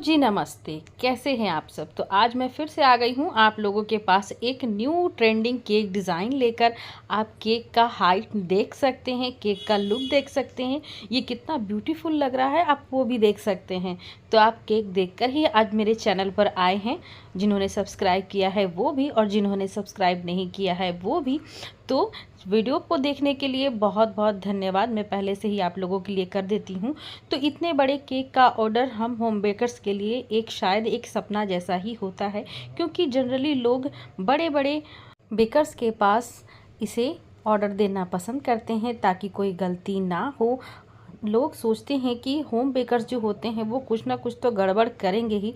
जी नमस्ते, कैसे हैं आप सब। तो आज मैं फिर से आ गई हूँ आप लोगों के पास एक न्यू ट्रेंडिंग केक डिज़ाइन लेकर। आप केक का हाइट देख सकते हैं, केक का लुक देख सकते हैं, ये कितना ब्यूटीफुल लग रहा है आप वो भी देख सकते हैं। तो आप केक देखकर ही आज मेरे चैनल पर आए हैं, जिन्होंने सब्सक्राइब किया है वो भी और जिन्होंने सब्सक्राइब नहीं किया है वो भी। तो वीडियो को देखने के लिए बहुत बहुत धन्यवाद, मैं पहले से ही आप लोगों के लिए कर देती हूँ। तो इतने बड़े केक का ऑर्डर हम होम बेकर्स के लिए शायद एक सपना जैसा ही होता है, क्योंकि जनरली लोग बड़े बड़े बेकर्स के पास इसे ऑर्डर देना पसंद करते हैं ताकि कोई गलती ना हो। लोग सोचते हैं कि होम बेकर्स जो होते हैं वो कुछ ना कुछ तो गड़बड़ करेंगे ही,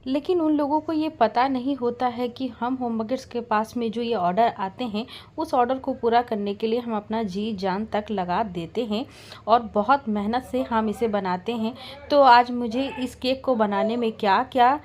लेकिन उन लोगों को ये पता नहीं होता है कि हम होम बेकर्स के पास में जो ये ऑर्डर आते हैं उस ऑर्डर को पूरा करने के लिए हम अपना जी जान तक लगा देते हैं और बहुत मेहनत से हम इसे बनाते हैं। तो आज मुझे इस केक को बनाने में क्या क्या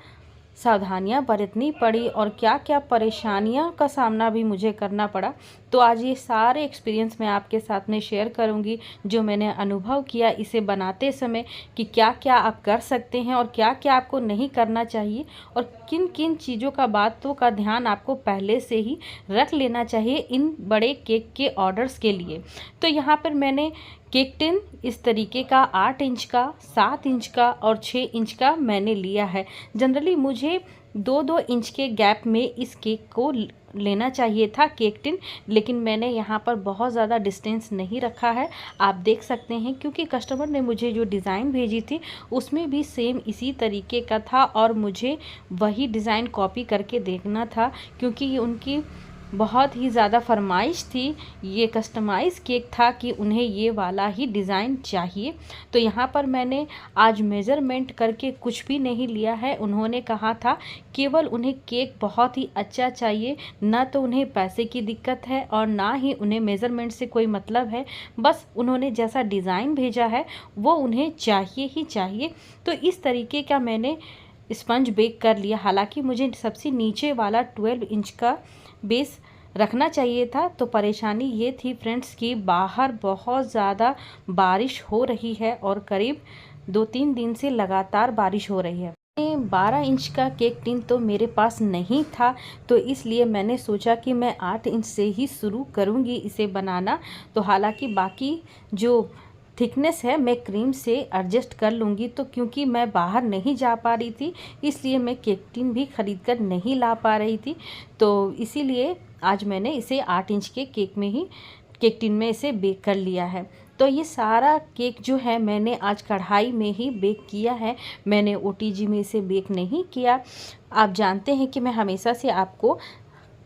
सावधानियां बरतनी पड़ी और क्या क्या परेशानियां का सामना भी मुझे करना पड़ा, तो आज ये सारे एक्सपीरियंस मैं आपके साथ में शेयर करूंगी जो मैंने अनुभव किया इसे बनाते समय, कि क्या क्या आप कर सकते हैं और क्या क्या आपको नहीं करना चाहिए और किन किन चीज़ों का बातों का ध्यान आपको पहले से ही रख लेना चाहिए इन बड़े केक के ऑर्डर्स के लिए। तो यहाँ पर मैंने केक टिन इस तरीके का 8 इंच का, 7 इंच का और 6 इंच का मैंने लिया है। जनरली मुझे 2-2 इंच के गैप में इस केक को लेना चाहिए था केक टिन, लेकिन मैंने यहाँ पर बहुत ज़्यादा डिस्टेंस नहीं रखा है, आप देख सकते हैं, क्योंकि कस्टमर ने मुझे जो डिज़ाइन भेजी थी उसमें भी सेम इसी तरीके का था और मुझे वही डिज़ाइन कॉपी करके देखना था, क्योंकि ये उनकी बहुत ही ज़्यादा फरमाइश थी, ये कस्टमाइज़ केक था कि उन्हें ये वाला ही डिज़ाइन चाहिए। तो यहाँ पर मैंने आज मेज़रमेंट करके कुछ भी नहीं लिया है। उन्होंने कहा था केवल उन्हें केक बहुत ही अच्छा चाहिए, ना तो उन्हें पैसे की दिक्कत है और ना ही उन्हें मेज़रमेंट से कोई मतलब है, बस उन्होंने जैसा डिज़ाइन भेजा है वो उन्हें चाहिए ही चाहिए। तो इस तरीके का मैंने स्पंज बेक कर लिया। हालांकि मुझे सबसे नीचे वाला 12 इंच का बेस रखना चाहिए था। तो परेशानी ये थी फ्रेंड्स कि बाहर बहुत ज़्यादा बारिश हो रही है और करीब 2-3 दिन से लगातार बारिश हो रही है। 12 इंच का केक टिन तो मेरे पास नहीं था, तो इसलिए मैंने सोचा कि मैं 8 इंच से ही शुरू करूँगी इसे बनाना। तो हालांकि बाकी जो थिकनेस है मैं क्रीम से एडजस्ट कर लूँगी। तो क्योंकि मैं बाहर नहीं जा पा रही थी इसलिए मैं केक टिन भी ख़रीद कर नहीं ला पा रही थी, तो इसीलिए आज मैंने इसे 8 इंच के केक में ही केक टिन में इसे बेक कर लिया है। तो ये सारा केक जो है मैंने आज कढ़ाई में ही बेक किया है, मैंने ओटीजी में इसे बेक नहीं किया। आप जानते हैं कि मैं हमेशा से आपको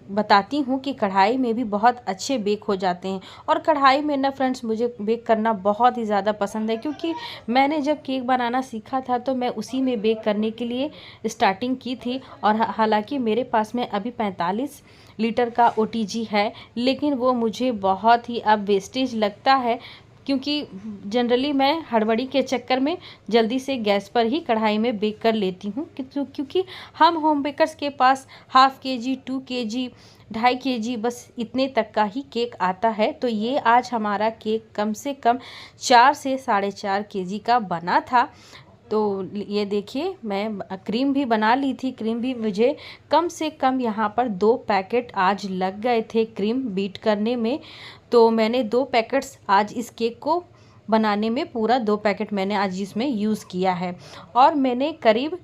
बताती हूँ कि कढ़ाई में भी बहुत अच्छे बेक हो जाते हैं, और कढ़ाई में ना फ्रेंड्स मुझे बेक करना बहुत ही ज़्यादा पसंद है, क्योंकि मैंने जब केक बनाना सीखा था तो मैं उसी में बेक करने के लिए स्टार्टिंग की थी। और हालांकि मेरे पास में अभी 45 लीटर का ओटीजी है, लेकिन वो मुझे बहुत ही अब वेस्टेज लगता है, क्योंकि जनरली मैं हड़बड़ी के चक्कर में जल्दी से गैस पर ही कढ़ाई में बेक कर लेती हूँ, क्योंकि हम होम बेकर्स के पास ½ kg, 2 kg, 2.5 kg बस इतने तक का ही केक आता है। तो ये आज हमारा केक कम से कम 4 से 4.5 kg का बना था। तो ये देखिए मैं क्रीम भी बना ली थी, क्रीम भी मुझे कम से कम यहाँ पर 2 पैकेट आज लग गए थे क्रीम बीट करने में। तो मैंने 2 पैकेट्स आज इस केक को बनाने में, पूरा 2 पैकेट मैंने आज इसमें यूज़ किया है। और मैंने करीब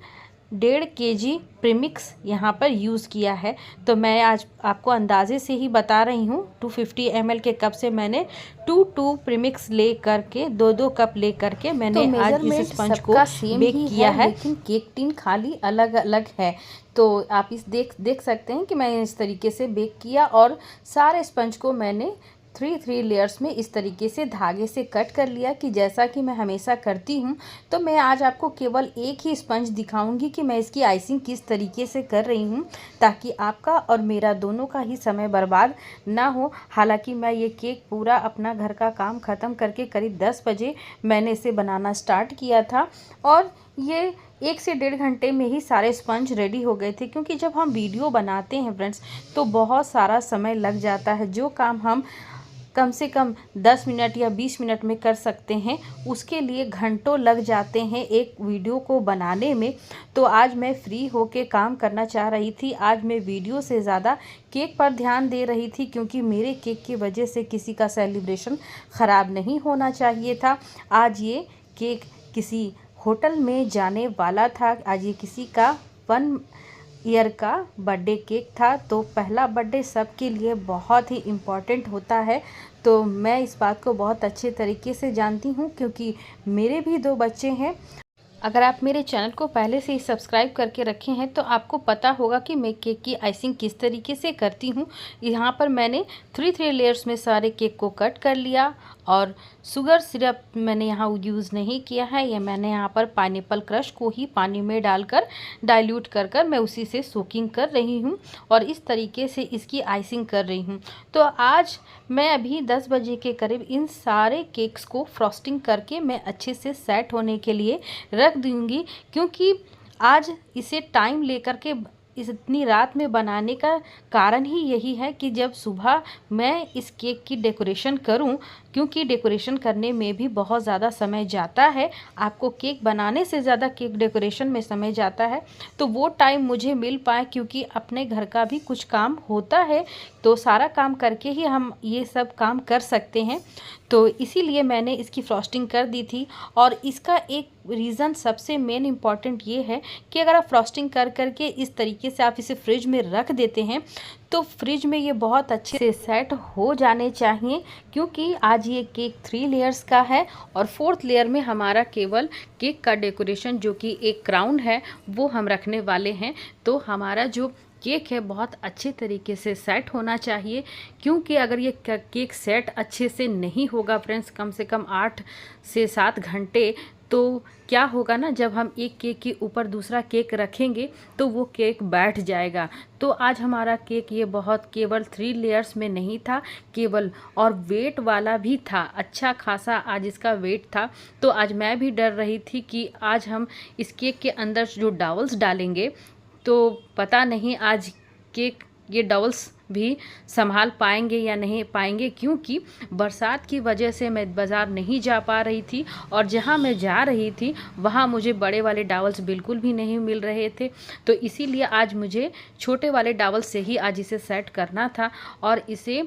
1.5 kg प्रीमिक्स यहाँ पर यूज़ किया है। तो मैं आज आपको अंदाजे से ही बता रही हूँ, 250 ml के कप से मैंने 2 प्रीमिक्स ले करके 2 कप ले करके मैंने तो आज इस स्पंज को बेक किया है, लेकिन केक टिन खाली अलग अलग है। तो आप इस देख सकते हैं कि मैंने इस तरीके से बेक किया और सारे स्पंज को मैंने 3 लेयर्स में इस तरीके से धागे से कट कर लिया, कि जैसा कि मैं हमेशा करती हूँ। तो मैं आज आपको केवल एक ही स्पंज दिखाऊंगी कि मैं इसकी आइसिंग किस तरीके से कर रही हूँ, ताकि आपका और मेरा दोनों का ही समय बर्बाद ना हो। हालांकि मैं ये केक पूरा अपना घर का काम ख़त्म करके करीब 10 बजे मैंने इसे बनाना स्टार्ट किया था, और ये 1 से 1.5 घंटे में ही सारे स्पंज रेडी हो गए थे। क्योंकि जब हम वीडियो बनाते हैं फ्रेंड्स तो बहुत सारा समय लग जाता है, जो काम हम कम से कम 10 मिनट या 20 मिनट में कर सकते हैं, उसके लिए घंटों लग जाते हैं एक वीडियो को बनाने में। तो आज मैं फ्री होके काम करना चाह रही थी। आज मैं वीडियो से ज़्यादा केक पर ध्यान दे रही थी, क्योंकि मेरे केक की वजह से किसी का सेलिब्रेशन ख़राब नहीं होना चाहिए था। आज ये केक किसी होटल में जाने वाला था। आज ये किसी का 1 ईयर का बर्थडे केक था। तो पहला बर्थडे सबके लिए बहुत ही इम्पॉर्टेंट होता है। तो मैं इस बात को बहुत अच्छे तरीके से जानती हूँ, क्योंकि मेरे भी 2 बच्चे हैं। अगर आप मेरे चैनल को पहले से ही सब्सक्राइब करके रखे हैं तो आपको पता होगा कि मैं केक की आइसिंग किस तरीके से करती हूँ। यहाँ पर मैंने 3 लेयर्स में सारे केक को कट कर लिया, और शुगर सिरप मैंने यहाँ यूज़ नहीं किया है। या मैंने यहाँ पर पाइनएप्पल क्रश को ही पानी में डालकर डाइल्यूट कर मैं उसी से सोकिंग कर रही हूँ, और इस तरीके से इसकी आइसिंग कर रही हूँ। तो आज मैं अभी 10 बजे के करीब इन सारे केक्स को फ्रॉस्टिंग करके मैं अच्छे से सेट होने के लिए रख दूँगी, क्योंकि आज इसे टाइम लेकर के इतनी रात में बनाने का कारण ही यही है कि जब सुबह मैं इस केक की डेकोरेशन करूं, क्योंकि डेकोरेशन करने में भी बहुत ज़्यादा समय जाता है। आपको केक बनाने से ज़्यादा केक डेकोरेशन में समय जाता है, तो वो टाइम मुझे मिल पाए, क्योंकि अपने घर का भी कुछ काम होता है। तो सारा काम करके ही हम ये सब काम कर सकते हैं। तो इसीलिए मैंने इसकी फ्रॉस्टिंग कर दी थी। और इसका एक रीज़न सबसे मेन इम्पॉर्टेंट ये है कि अगर आप फ्रॉस्टिंग कर करके इस तरीके से आप इसे फ्रिज में रख देते हैं, तो फ्रिज में ये बहुत अच्छे से सेट हो जाने चाहिए। क्योंकि आज ये केक 3 लेयर्स का है, और 4th लेयर में हमारा केवल केक का डेकोरेशन जो कि एक क्राउन है वो हम रखने वाले हैं। तो हमारा जो केक है बहुत अच्छे तरीके से सेट होना चाहिए, क्योंकि अगर ये केक सेट अच्छे से नहीं होगा फ्रेंड्स, कम से कम 8 से 7 घंटे, तो क्या होगा ना, जब हम एक केक के ऊपर दूसरा केक रखेंगे तो वो केक बैठ जाएगा। तो आज हमारा केक ये बहुत केवल 3 लेयर्स में नहीं था केवल, और वेट वाला भी था, अच्छा खासा आज इसका वेट था। तो आज मैं भी डर रही थी कि आज हम इस केक के अंदर जो डावल्स डालेंगे, तो पता नहीं आज केक ये डावल्स भी संभाल पाएंगे या नहीं पाएंगे, क्योंकि बरसात की वजह से मैं बाज़ार नहीं जा पा रही थी, और जहां मैं जा रही थी वहां मुझे बड़े वाले डावल्स बिल्कुल भी नहीं मिल रहे थे। तो इसीलिए आज मुझे छोटे वाले डावल्स से ही आज इसे सेट करना था, और इसे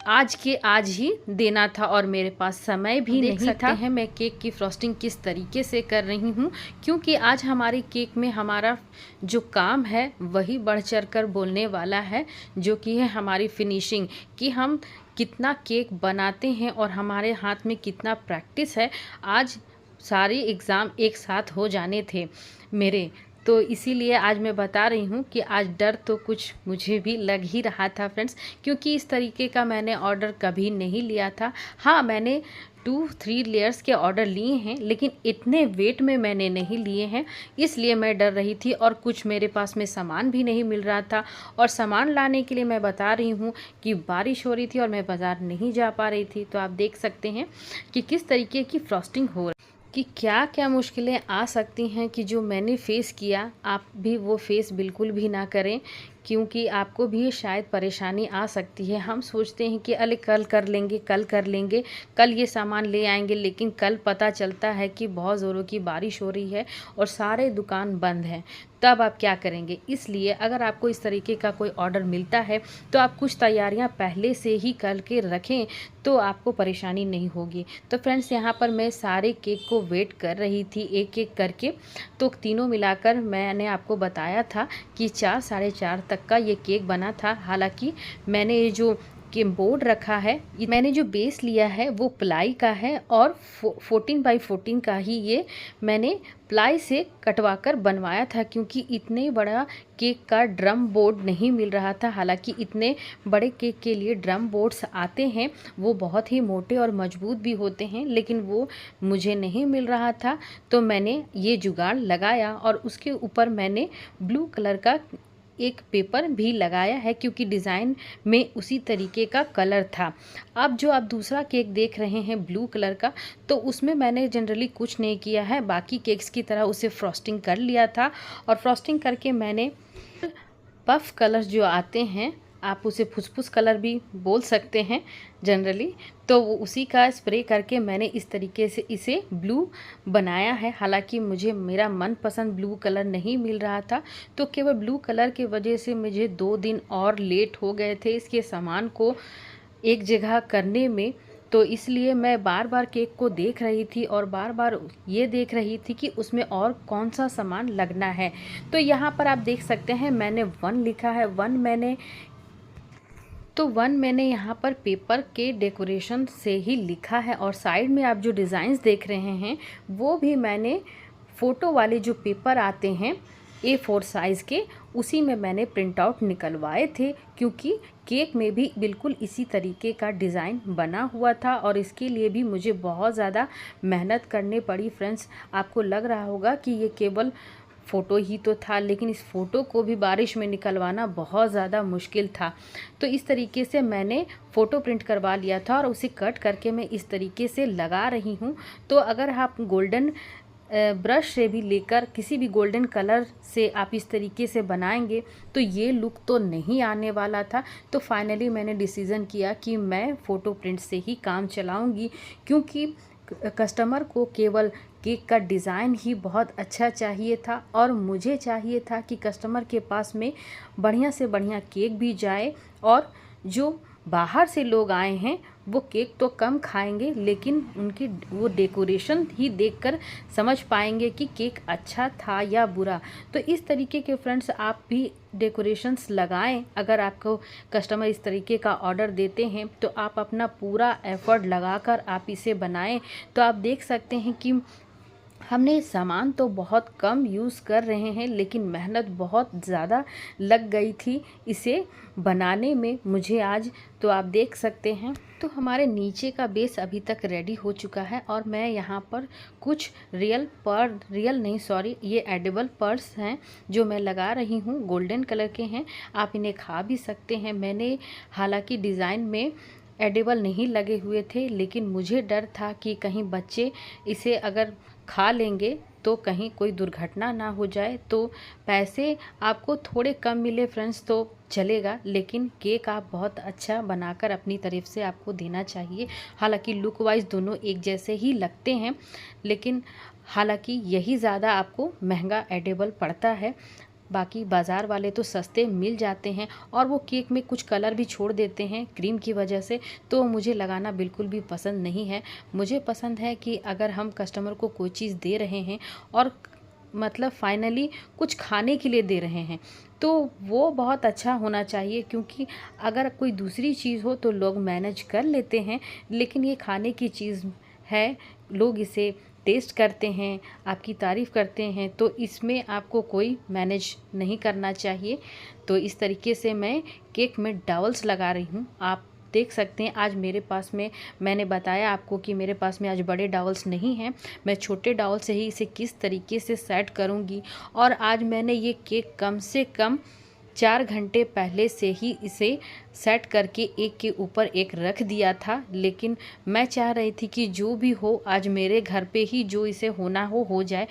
आज के आज ही देना था, और मेरे पास समय भी नहीं था। देख सकते हैं मैं केक की फ्रॉस्टिंग किस तरीके से कर रही हूँ, क्योंकि आज हमारे केक में हमारा जो काम है वही बढ़ चढ़ कर बोलने वाला है, जो कि है हमारी फिनिशिंग, कि हम कितना केक बनाते हैं और हमारे हाथ में कितना प्रैक्टिस है। आज सारे एग्ज़ाम एक साथ हो जाने थे मेरे, तो इसीलिए आज मैं बता रही हूँ कि आज डर तो कुछ मुझे भी लग ही रहा था फ्रेंड्स, क्योंकि इस तरीके का मैंने ऑर्डर कभी नहीं लिया था। हाँ, मैंने 2-3 लेयर्स के ऑर्डर लिए हैं, लेकिन इतने वेट में मैंने नहीं लिए हैं, इसलिए मैं डर रही थी। और कुछ मेरे पास में सामान भी नहीं मिल रहा था, और सामान लाने के लिए मैं बता रही हूँ कि बारिश हो रही थी और मैं बाज़ार नहीं जा पा रही थी। तो आप देख सकते हैं कि किस तरीके की फ्रॉस्टिंग हो रही कि क्या क्या मुश्किलें आ सकती हैं, कि जो मैंने फ़ेस किया आप भी वो फेस बिल्कुल भी ना करें, क्योंकि आपको भी शायद परेशानी आ सकती है। हम सोचते हैं कि अरे कल कर लेंगे, कल कर लेंगे, कल ये सामान ले आएंगे, लेकिन कल पता चलता है कि बहुत ज़ोरों की बारिश हो रही है और सारे दुकान बंद हैं। तब आप क्या करेंगे? इसलिए अगर आपको इस तरीके का कोई ऑर्डर मिलता है तो आप कुछ तैयारियां पहले से ही करके रखें, तो आपको परेशानी नहीं होगी। तो फ्रेंड्स, यहाँ पर मैं सारे केक को वेट कर रही थी एक एक करके। तो तीनों मिलाकर मैंने आपको बताया था कि 4 साढ़े 4 तक का ये केक बना था। हालांकि मैंने ये जो कि बोर्ड रखा है, मैंने जो बेस लिया है वो प्लाई का है, और 14x14 का ही ये मैंने प्लाई से कटवा कर बनवाया था, क्योंकि इतने बड़ा केक का ड्रम बोर्ड नहीं मिल रहा था। हालांकि इतने बड़े केक के लिए ड्रम बोर्ड्स आते हैं, वो बहुत ही मोटे और मजबूत भी होते हैं, लेकिन वो मुझे नहीं मिल रहा था। तो मैंने ये जुगाड़ लगाया, और उसके ऊपर मैंने ब्लू कलर का एक पेपर भी लगाया है, क्योंकि डिज़ाइन में उसी तरीके का कलर था। अब जो आप दूसरा केक देख रहे हैं ब्लू कलर का, तो उसमें मैंने जनरली कुछ नहीं किया है, बाकी केक्स की तरह उसे फ्रॉस्टिंग कर लिया था। और फ्रॉस्टिंग करके मैंने पफ कलर्स जो आते हैं आप उसे फुसफुस कलर भी बोल सकते हैं जनरली। तो वो उसी का स्प्रे करके मैंने इस तरीके से इसे ब्लू बनाया है। हालांकि मुझे मेरा मनपसंद ब्लू कलर नहीं मिल रहा था, तो केवल ब्लू कलर की वजह से मुझे 2 दिन और लेट हो गए थे इसके सामान को एक जगह करने में। तो इसलिए मैं बार बार केक को देख रही थी और बार बार ये देख रही थी कि उसमें और कौन सा सामान लगना है। तो यहाँ पर आप देख सकते हैं मैंने 1 लिखा है। 1 मैंने यहाँ पर पेपर के डेकोरेशन से ही लिखा है, और साइड में आप जो डिज़ाइंस देख रहे हैं वो भी मैंने फ़ोटो वाले जो पेपर आते हैं A4 साइज़ के, उसी में मैंने प्रिंट आउट निकलवाए थे, क्योंकि केक में भी बिल्कुल इसी तरीके का डिज़ाइन बना हुआ था और इसके लिए भी मुझे बहुत ज़्यादा मेहनत करनी पड़ी। फ्रेंड्स, आपको लग रहा होगा कि ये केवल फ़ोटो ही तो था, लेकिन इस फ़ोटो को भी बारिश में निकलवाना बहुत ज़्यादा मुश्किल था। तो इस तरीके से मैंने फ़ोटो प्रिंट करवा लिया था और उसे कट करके मैं इस तरीके से लगा रही हूँ। तो अगर आप गोल्डन ब्रश से भी लेकर किसी भी गोल्डन कलर से आप इस तरीके से बनाएंगे तो ये लुक तो नहीं आने वाला था। तो फाइनली मैंने डिसीज़न किया कि मैं फ़ोटो प्रिंट से ही काम चलाऊंगी, क्योंकि कस्टमर को केवल केक का डिज़ाइन ही बहुत अच्छा चाहिए था और मुझे चाहिए था कि कस्टमर के पास में बढ़िया से बढ़िया केक भी जाए, और जो बाहर से लोग आए हैं वो केक तो कम खाएंगे, लेकिन उनकी वो डेकोरेशन ही देखकर समझ पाएंगे कि केक अच्छा था या बुरा। तो इस तरीके के फ्रेंड्स आप भी डेकोरेशंस लगाएं। अगर आपको कस्टमर इस तरीके का ऑर्डर देते हैं तो आप अपना पूरा एफर्ट लगाकर आप इसे बनाएं। तो आप देख सकते हैं कि हमने सामान तो बहुत कम यूज़ कर रहे हैं, लेकिन मेहनत बहुत ज़्यादा लग गई थी इसे बनाने में मुझे आज। तो आप देख सकते हैं, तो हमारे नीचे का बेस अभी तक रेडी हो चुका है और मैं यहाँ पर कुछ ये एडिबल पर्स हैं जो मैं लगा रही हूँ। गोल्डन कलर के हैं, आप इन्हें खा भी सकते हैं। मैंने हालांकि डिज़ाइन में एडिबल नहीं लगे हुए थे, लेकिन मुझे डर था कि कहीं बच्चे इसे अगर खा लेंगे तो कहीं कोई दुर्घटना ना हो जाए। तो पैसे आपको थोड़े कम मिले फ्रेंड्स तो चलेगा, लेकिन केक आप बहुत अच्छा बनाकर अपनी तरफ से आपको देना चाहिए। हालांकि लुक वाइज दोनों एक जैसे ही लगते हैं, लेकिन हालांकि यही ज़्यादा आपको महंगा एडेबल पड़ता है। बाकी बाज़ार वाले तो सस्ते मिल जाते हैं और वो केक में कुछ कलर भी छोड़ देते हैं क्रीम की वजह से, तो मुझे लगाना बिल्कुल भी पसंद नहीं है। मुझे पसंद है कि अगर हम कस्टमर को कोई चीज़ दे रहे हैं और मतलब फाइनली कुछ खाने के लिए दे रहे हैं तो वो बहुत अच्छा होना चाहिए, क्योंकि अगर कोई दूसरी चीज़ हो तो लोग मैनेज कर लेते हैं, लेकिन ये खाने की चीज़ है, लोग इसे टेस्ट करते हैं, आपकी तारीफ़ करते हैं, तो इसमें आपको कोई मैनेज नहीं करना चाहिए। तो इस तरीके से मैं केक में डावल्स लगा रही हूँ। आप देख सकते हैं आज मेरे पास में, मैंने बताया आपको कि मेरे पास में आज बड़े डावल्स नहीं हैं, मैं छोटे डावल से ही इसे किस तरीके से सेट करूँगी। और आज मैंने ये केक कम से कम 4 घंटे पहले से ही इसे सेट करके एक के ऊपर एक रख दिया था, लेकिन मैं चाह रही थी कि जो भी हो आज मेरे घर पे ही जो इसे होना हो जाए,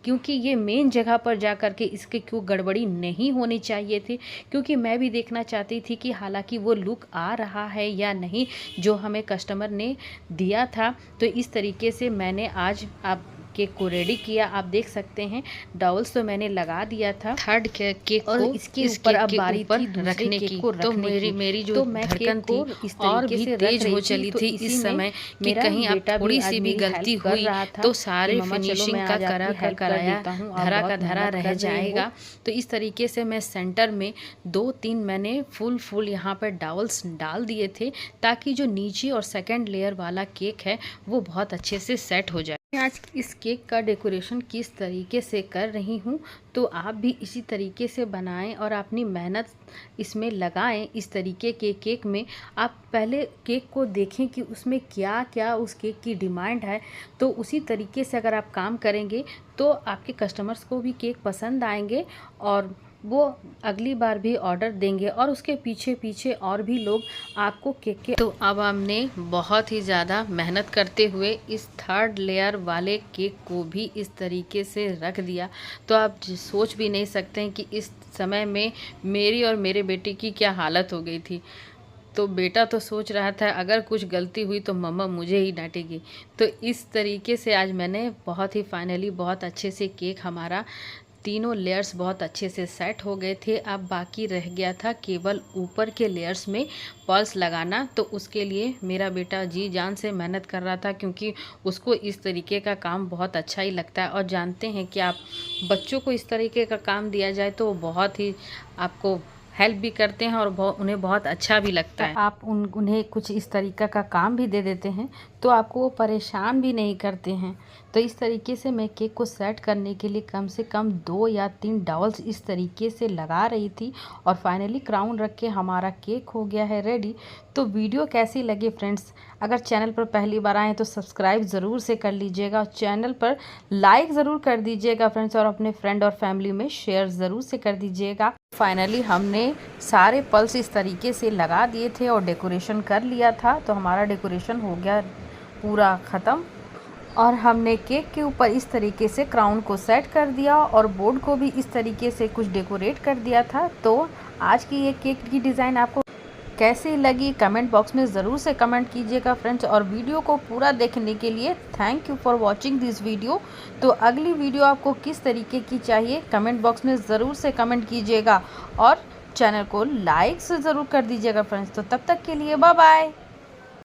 क्योंकि ये मेन जगह पर जा कर के इसके क्यों गड़बड़ी नहीं होनी चाहिए थी, क्योंकि मैं भी देखना चाहती थी कि हालांकि वो लुक आ रहा है या नहीं जो हमें कस्टमर ने दिया था। तो इस तरीके से मैंने आज आप केक को रेडी किया। आप देख सकते हैं डाउल्स तो मैंने लगा दिया था थर्ड केक और इसके ऊपर अब बारी थी रखने की, तो मेरी जो धड़कन थी और भी तेज हो चली थी इस समय कि कहीं आप थोड़ी सी भी गलती हुई तो सारे फिनिशिंग का कराया धरा का धरा रह जाएगा। तो इस तरीके से मैं सेंटर में 2-3 मैंने फुल यहाँ पर डाउल्स डाल दिए थे, ताकि जो नीचे और सेकेंड लेयर वाला केक है वो बहुत अच्छे से सेट हो जाए। आज इस केक का डेकोरेशन किस तरीके से कर रही हूँ, तो आप भी इसी तरीके से बनाएं और अपनी मेहनत इसमें लगाएं। इस तरीके के केक में आप पहले केक को देखें कि उसमें क्या क्या उस केक की डिमांड है, तो उसी तरीके से अगर आप काम करेंगे तो आपके कस्टमर्स को भी केक पसंद आएंगे और वो अगली बार भी ऑर्डर देंगे और उसके पीछे पीछे और भी लोग आपको केक के। तो अब हमने बहुत ही ज़्यादा मेहनत करते हुए इस 3rd लेयर वाले केक को भी इस तरीके से रख दिया। तो आप सोच भी नहीं सकते हैं कि इस समय में मेरी और मेरे बेटे की क्या हालत हो गई थी। तो बेटा तो सोच रहा था अगर कुछ गलती हुई तो मम्मा मुझे ही डांटेगी। तो इस तरीके से आज मैंने बहुत ही फाइनली बहुत अच्छे से केक हमारा तीनों लेयर्स बहुत अच्छे से सेट हो गए थे। अब बाकी रह गया था केवल ऊपर के लेयर्स में पल्स लगाना। तो उसके लिए मेरा बेटा जी जान से मेहनत कर रहा था, क्योंकि उसको इस तरीके का काम बहुत अच्छा ही लगता है। और जानते हैं कि आप बच्चों को इस तरीके का काम दिया जाए तो बहुत ही आपको हेल्प भी करते हैं और उन्हें बहुत अच्छा भी लगता है। आप उन्हें कुछ इस तरीक़ा का काम भी दे देते हैं तो आपको वो परेशान भी नहीं करते हैं। तो इस तरीके से मैं केक को सेट करने के लिए कम से कम 2 या 3 डॉल्स इस तरीके से लगा रही थी और फाइनली क्राउन रख के हमारा केक हो गया है रेडी। तो वीडियो कैसी लगी फ्रेंड्स? अगर चैनल पर पहली बार आएँ तो सब्सक्राइब ज़रूर से कर लीजिएगा और चैनल पर लाइक ज़रूर कर दीजिएगा फ्रेंड्स, और अपने फ्रेंड और फैमिली में शेयर ज़रूर से कर दीजिएगा। फाइनली हमने सारे पल्स इस तरीके से लगा दिए थे और डेकोरेशन कर लिया था। तो हमारा डेकोरेशन हो गया पूरा ख़त्म और हमने केक के ऊपर इस तरीके से क्राउन को सेट कर दिया और बोर्ड को भी इस तरीके से कुछ डेकोरेट कर दिया था। तो आज की ये केक की डिज़ाइन आपको कैसी लगी कमेंट बॉक्स में ज़रूर से कमेंट कीजिएगा फ्रेंड्स। और वीडियो को पूरा देखने के लिए thank you for watching this video. तो अगली वीडियो आपको किस तरीके की चाहिए कमेंट बॉक्स में ज़रूर से कमेंट कीजिएगा और चैनल को लाइक से ज़रूर कर दीजिएगा फ्रेंड्स। तो तब तक के लिए बाय बाय।